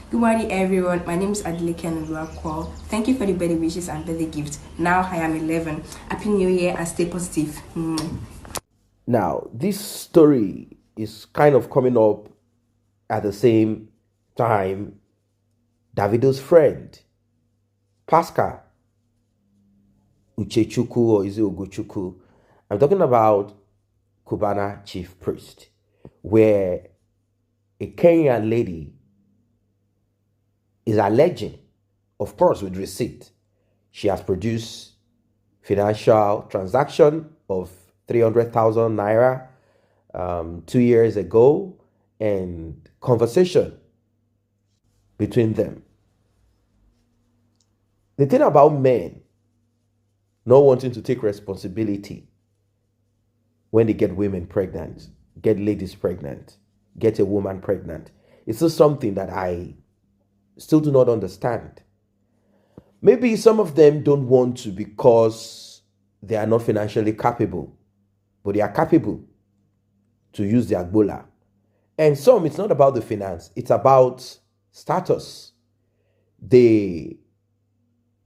Good morning, everyone. My name is Adeleke Anuluakwa. Thank you for the birthday wishes and birthday gifts. Now I am 11. Happy New Year and stay positive. Now, this story is kind of coming up at the same time Davido's friend, Pascal Uchechukwu, or is it Ugochukwu? I'm talking about Cubana chief priest, where a Kenyan lady is alleging, of course, with receipt, she has produced financial transaction of 300,000 naira 2 years ago and conversation between them. The thing about men not wanting to take responsibility when they get women pregnant, get ladies pregnant, get a woman pregnant, it's just something that I still do not understand. Maybe some of them don't want to because they are not financially capable, but they are capable to use their gbola. And some, it's not about the finance, it's about status. They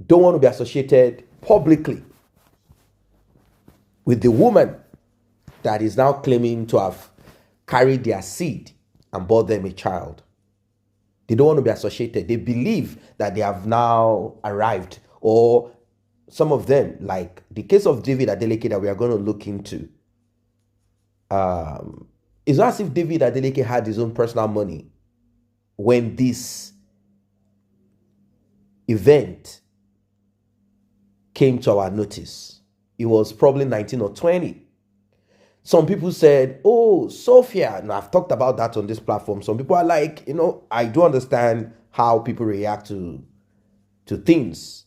don't want to be associated publicly with the woman that is now claiming to have carried their seed and brought them a child. They don't want to be associated. They believe that they have now arrived. Or some of them, like the case of David Adeleke that we are going to look into, it's not as if David Adeleke had his own personal money when this event came to our notice. It was probably 19 or 20. Some people said, oh, Sophia, and I've talked about that on this platform. Some people are like, I do understand how people react to things,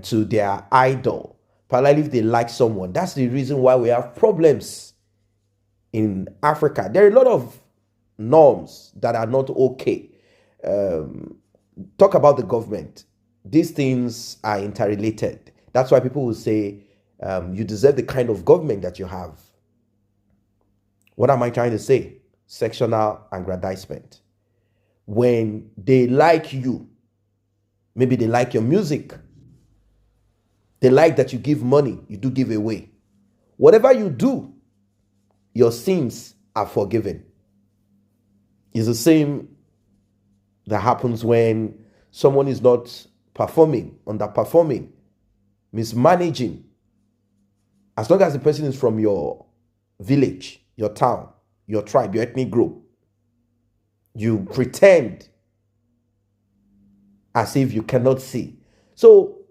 to their idol, particularly if they like someone. That's the reason why we have problems in Africa. There are a lot of norms that are not okay. Talk about the government. These things are interrelated. That's why people will say, you deserve the kind of government that you have. What am I trying to say? Sectional aggrandizement. When they like you, maybe they like your music, they like that you give money, you do give away. Whatever you do, your sins are forgiven. It's the same that happens when someone is not performing, underperforming, mismanaging. As long as the person is from your village, your town, your tribe, your ethnic group, you pretend as if you cannot see. So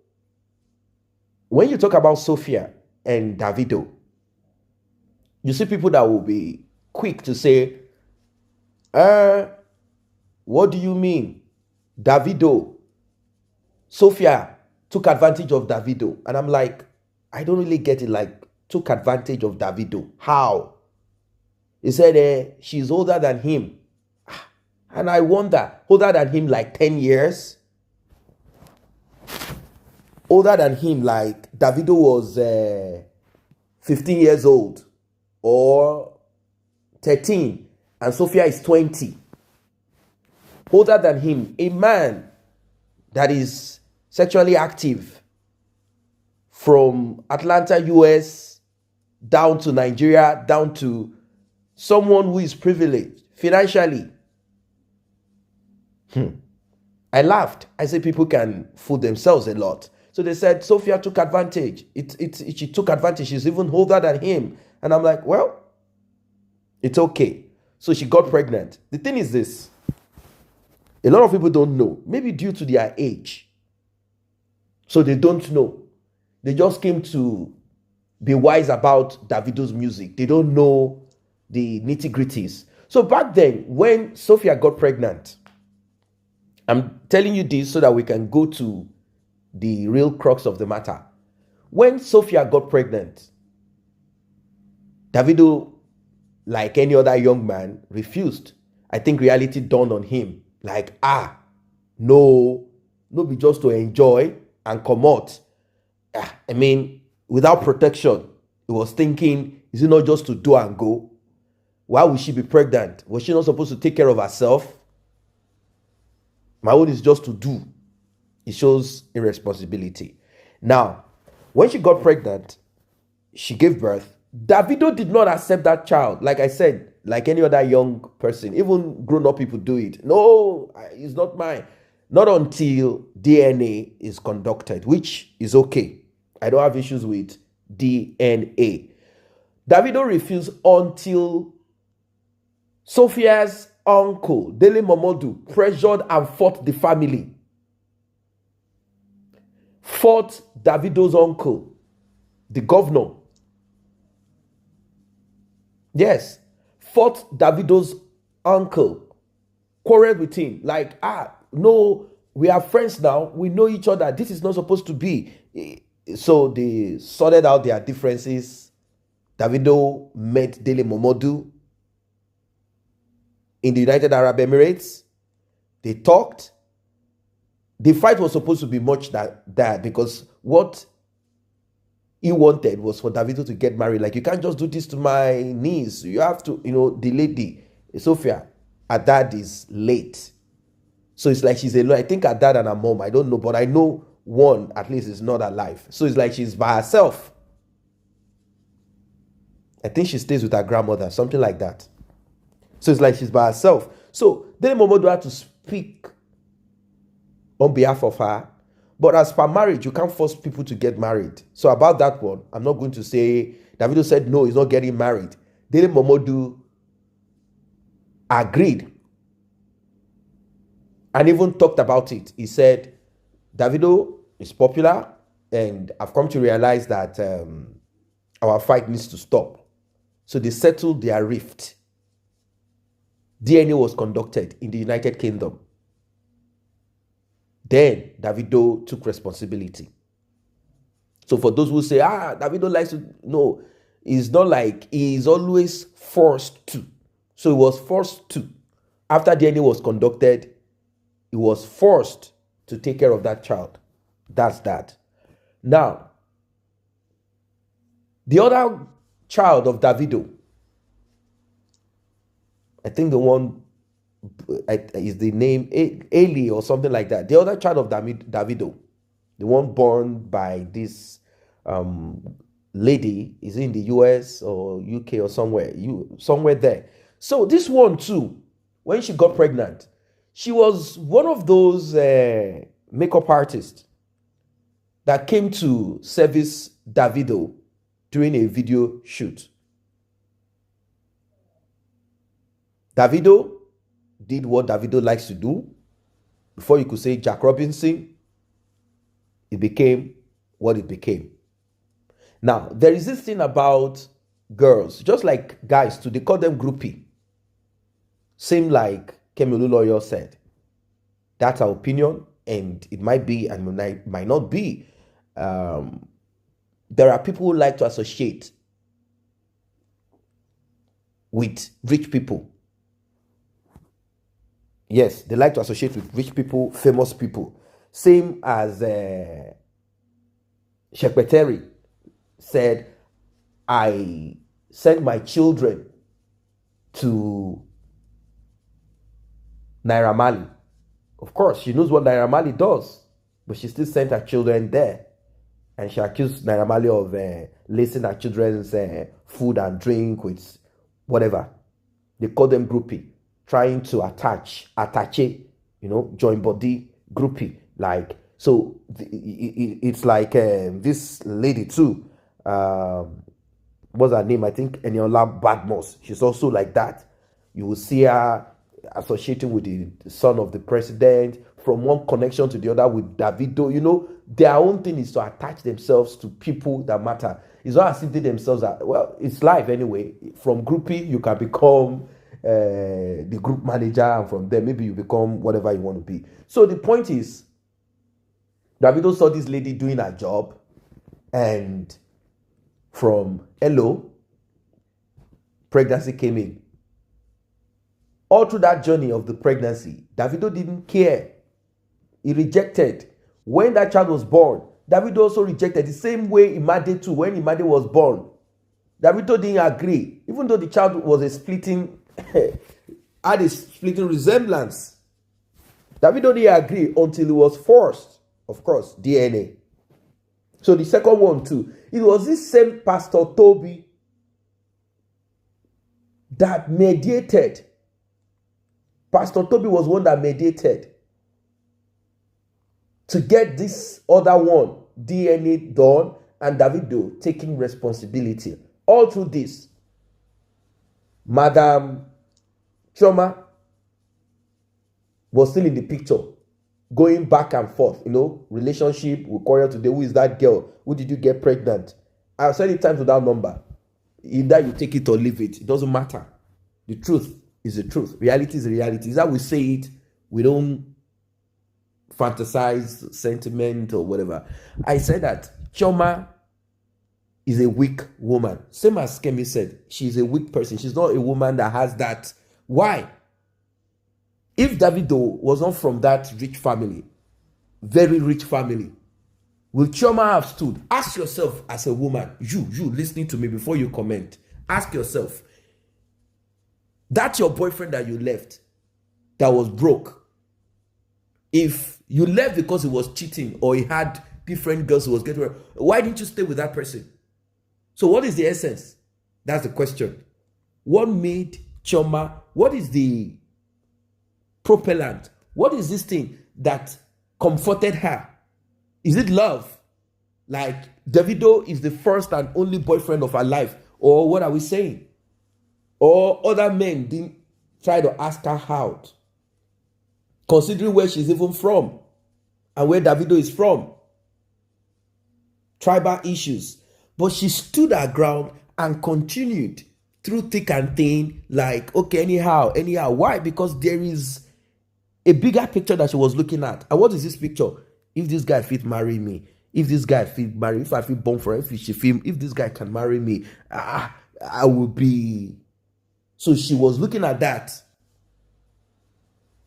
when you talk about Sophia and Davido, you see people that will be quick to say, what do you mean? Davido, Sophia took advantage of Davido. And I'm like, I don't really get it, like, took advantage of Davido. How? He said she's older than him. And I wonder, older than him like 10 years? Older than him like Davido was 15 years old or 13 and Sophia is 20. Older than him, a man that is sexually active from Atlanta, US, down to Nigeria, down to someone who is privileged financially. I laughed. I said people can fool themselves a lot. So they said Sophia took advantage. She took advantage. She's even older than him. And I'm like, well, it's okay. So she got pregnant. The thing is this. A lot of people don't know. Maybe due to their age. So they don't know. They just came to be wise about Davido's music. They don't know the nitty-gritties. So back then, when Sophia got pregnant, I'm telling you this so that we can go to the real crux of the matter. When Sophia got pregnant, Davido, like any other young man, refused. I think reality dawned on him. Like, no be just to enjoy and come out. I mean, without protection, he was thinking, is it not just to do and go? Why would she be pregnant? Was she not supposed to take care of herself? My own is just to do. It shows irresponsibility. Now, when she got pregnant, she gave birth. Davido did not accept that child. Like I said, like any other young person, even grown-up people do it. No, it's not mine. Not until DNA is conducted, which is okay. I don't have issues with DNA. Davido refused until Sophia's uncle, Davido Momodu, pressured and fought the family. Fought Davido's uncle, the governor. Yes, fought Davido's uncle, quarreled with him. Like, no, we are friends now. We know each other. This is not supposed to be. So they sorted out their differences. Davido met Davido Momodu in the United Arab Emirates. They talked. The fight was supposed to be much that because what he wanted was for Davido to get married. Like, you can't just do this to my niece. You have to, the lady, Sophia, her dad is late. So it's like she's alone. I think her dad and her mom, I don't know, but I know one at least is not alive. So it's like she's by herself. I think she stays with her grandmother, something like that. So it's like she's by herself. So then Momodu had to speak on behalf of her. But as per marriage, you can't force people to get married. So about that one, I'm not going to say, Davido said no, he's not getting married. Davido Momodu agreed and even talked about it. He said, Davido is popular and I've come to realize that our fight needs to stop. So they settled their rift. DNA was conducted in the United Kingdom. Then Davido took responsibility. So for those who say, Davido likes to, no, it's not like he's always forced to. So he was forced to. After DNA was conducted, he was forced to take care of that child. That's that. Now, the other child of Davido, I think the one is the name Ailey or something like that. The other child of Davido, the one born by this lady, is in the US or UK or somewhere there. So this one too, when she got pregnant, she was one of those makeup artists that came to service Davido during a video shoot. Davido did what Davido likes to do. Before you could say Jack Robinson, it became what it became. Now, there is this thing about girls, just like guys too, they call them groupie. Same like Kemi Olunloyo said. That's our opinion, and it might be and might not be. There are people who like to associate with rich people. Yes, they like to associate with rich people, famous people. Same as Shekpeteri said, I sent my children to Naira Marley. Of course, she knows what Naira Marley does, but she still sent her children there. And she accused Naira Marley of lacing her children's food and drink with whatever. They call them groupie. Trying to attache, join body, groupie. Like, so it's like this lady too. What's her name? I think Eniola Badmos. She's also like that. You will see her associating with the son of the president, from one connection to the other with Davido. Their own thing is to attach themselves to people that matter. It's not as if they themselves are, well, it's life anyway. From groupie, you can become the group manager, and from there maybe you become whatever you want to be. So the point is, Davido saw this lady doing her job, and from hello, pregnancy came in. All through that journey of the pregnancy, Davido didn't care. He rejected. When that child was born, Davido also rejected, the same way Imade too. When Imade was born, Davido didn't agree, even though the child was had a splitting resemblance. Davido didn't agree until he was forced, of course, DNA. So the second one too, it was this same Pastor Toby that mediated. Pastor Toby was one that mediated to get this other one, DNA, done, and Davido taking responsibility. All through this, Madam Chioma was still in the picture, going back and forth, relationship, we quarrel today, who is that girl? Who did you get pregnant? I've said it times without number. Either you take it or leave it. It doesn't matter. The truth is the truth. Reality is the reality. Is that we say it, we don't fantasize sentiment or whatever. I said that Chioma is a weak woman. Same as Kemi said, she's a weak person. She's not a woman that has that. Why? If Davido was not from that rich family, very rich family, will Chioma have stood? Ask yourself as a woman, you listening to me before you comment. Ask yourself, that's your boyfriend that you left, that was broke. If you left because he was cheating or he had different girls who was getting married, why didn't you stay with that person? So what is the essence? That's the question. What made Chioma, what is the propellant? What is this thing that comforted her? Is it love? Like Davido is the first and only boyfriend of her life? Or what are we saying? Or other men didn't try to ask her out, considering where she's even from and where Davido is from. Tribal issues. But she stood her ground and continued through thick and thin, like, okay, anyhow. Why? Because there is a bigger picture that she was looking at. And what is this picture? If this guy fit marry me, if this guy fit marry, if I feel born for her, if she feel, if this guy can marry me, I will be. So she was looking at that.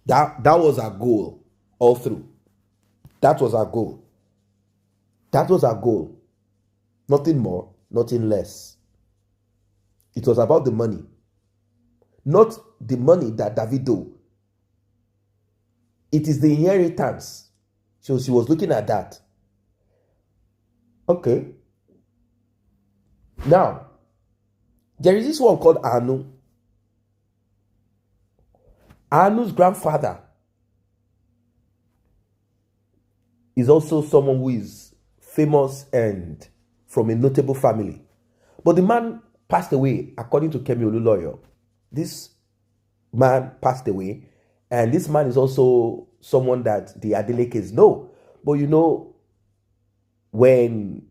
That was her goal all through. That was her goal. That was her goal. Nothing more, nothing less. It was about the money. Not the money that Davido. It is the inheritance. So she was looking at that. Okay. Now, there is this one called Anu. Anu's grandfather is also someone who is famous and from a notable family. But the man passed away, according to Kemi Olunloyo. This man passed away, and this man is also someone that the Adelekes know. But when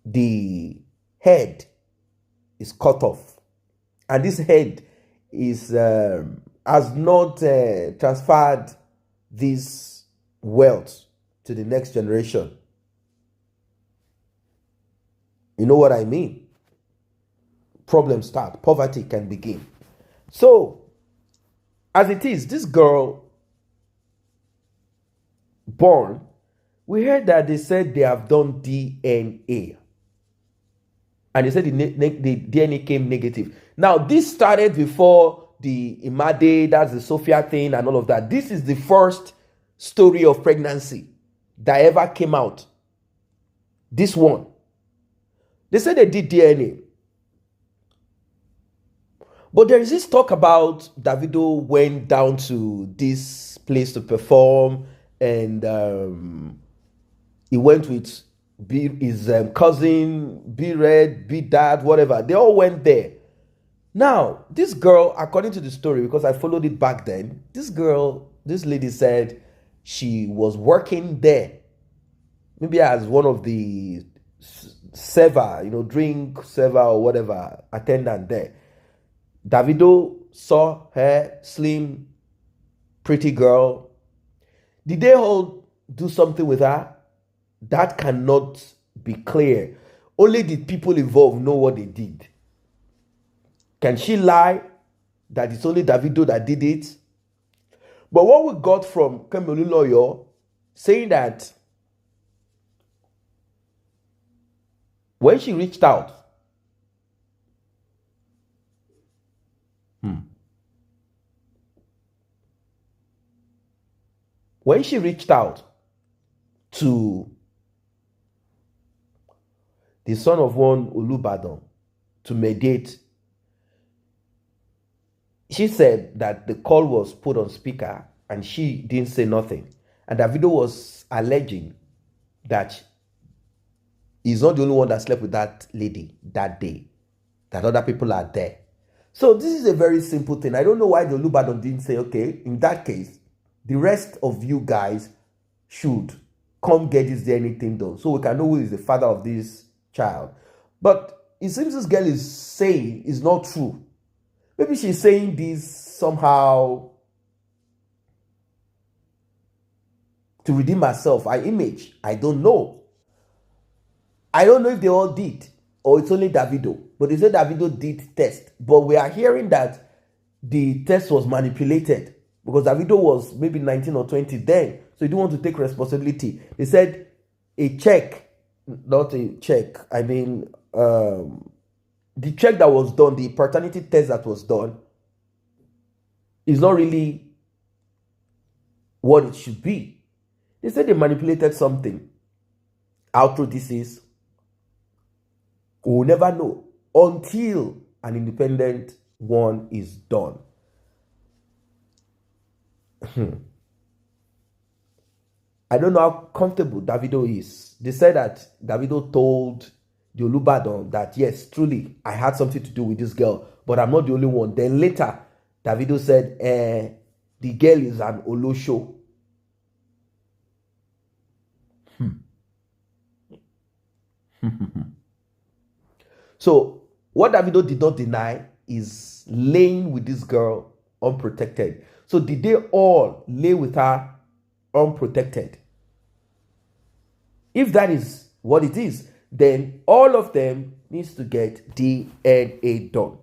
the head is cut off, and this head is has not transferred this wealth to the next generation. You know what I mean? Problems start. Poverty can begin. So, as it is, this girl born, we heard that they said they have done DNA. And they said the DNA came negative. Now, this started before the Imade, that's the Sophia thing and all of that. This is the first story of pregnancy that ever came out. This one. They said they did DNA. But there is this talk about Davido went down to this place to perform, and he went with his cousin, B-Red, B-Dad, whatever. They all went there. Now, this girl, according to the story, because I followed it back then, this lady said she was working there, maybe as one of the server, drink server or whatever, attendant there. Davido saw her, slim, pretty girl. Did they all do something with her? That cannot be clear. Only the people involved know what they did. Can she lie that it's only Davido that did it? But what we got from Kemi Olunloyo saying that when she reached out, When she reached out to the son of one Olubadan to mediate, she said that the call was put on speaker and she didn't say nothing. And Davido was alleging that he's not the only one that slept with that lady that day, that other people are there. So this is a very simple thing. I don't know why the Olubadan didn't say, okay, in that case, the rest of you guys should come get this DNA thing done so we can know who is the father of this child. But it seems this girl is saying is not true. Maybe she's saying this somehow to redeem herself, her image. I don't know. I don't know if they all did or it's only Davido. But they said Davido did test. But we are hearing that the test was manipulated because Davido was maybe 19 or 20 then. So he didn't want to take responsibility. They said a check, not a check. I mean, the check that was done, the paternity test that was done, is not really what it should be. They said they manipulated something. How true this is, we'll never know until an independent one is done. I don't know how comfortable Davido is. They said that Davido told the Olubadan that, yes, truly, I had something to do with this girl, but I'm not the only one. Then later, Davido said, the girl is an Olosho. So, what Davido did not deny is laying with this girl unprotected. So, did they all lay with her unprotected? If that is what it is, then all of them needs to get DNA done,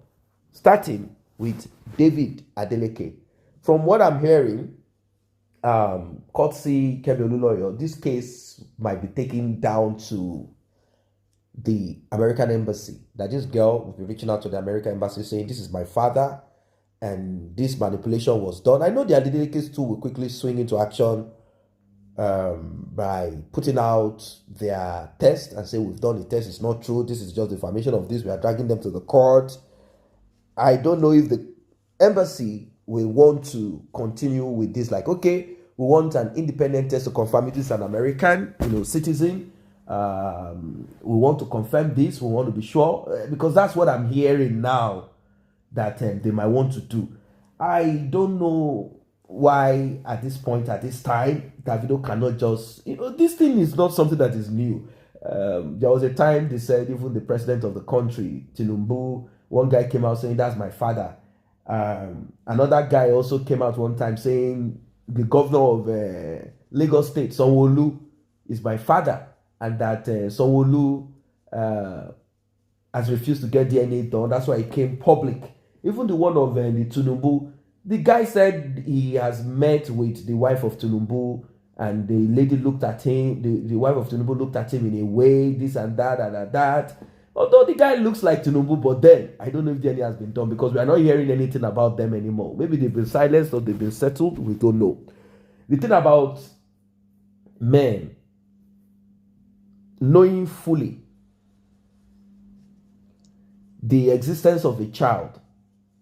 starting with David Adeleke. From what I'm hearing, courtesy Kemi Olunloyo, this case might be taken down to the American embassy. That this girl will be reaching out to the American embassy saying, this is my father and this manipulation was done. I know the Adelekes too will quickly swing into action by putting out their test and say, we've done the test, it's not true, this is just the information of this, we are dragging them to the court. I don't know if the embassy will want to continue with this, like, okay, we want an independent test to confirm it is an American, citizen. We want to confirm this, we want to be sure, because that's what I'm hearing now that they might want to do. I don't know why at this point, at this time, Davido cannot just, this thing is not something that is new. There was a time they said even the president of the country, Tinubu, one guy came out saying, that's my father. Another guy also came out one time saying the governor of Lagos State, Sanwo-Olu, is my father, and that Sanwo-Olu has refused to get DNA done. That's why it came public. Even the one of the Tinubu, the guy said he has met with the wife of Tinubu, and the lady looked at him, the wife of Tinubu looked at him in a way, this and that, and that. Although the guy looks like Tinubu, but then, I don't know if DNA has been done because we are not hearing anything about them anymore. Maybe they've been silenced or they've been settled, we don't know. The thing about men knowing fully the existence of a child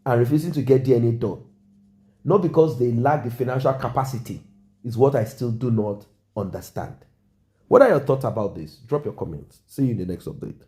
and refusing to get DNA done, not because they lack the financial capacity, is what I still do not understand. What are your thoughts about this? Drop your comments. See you in the next update.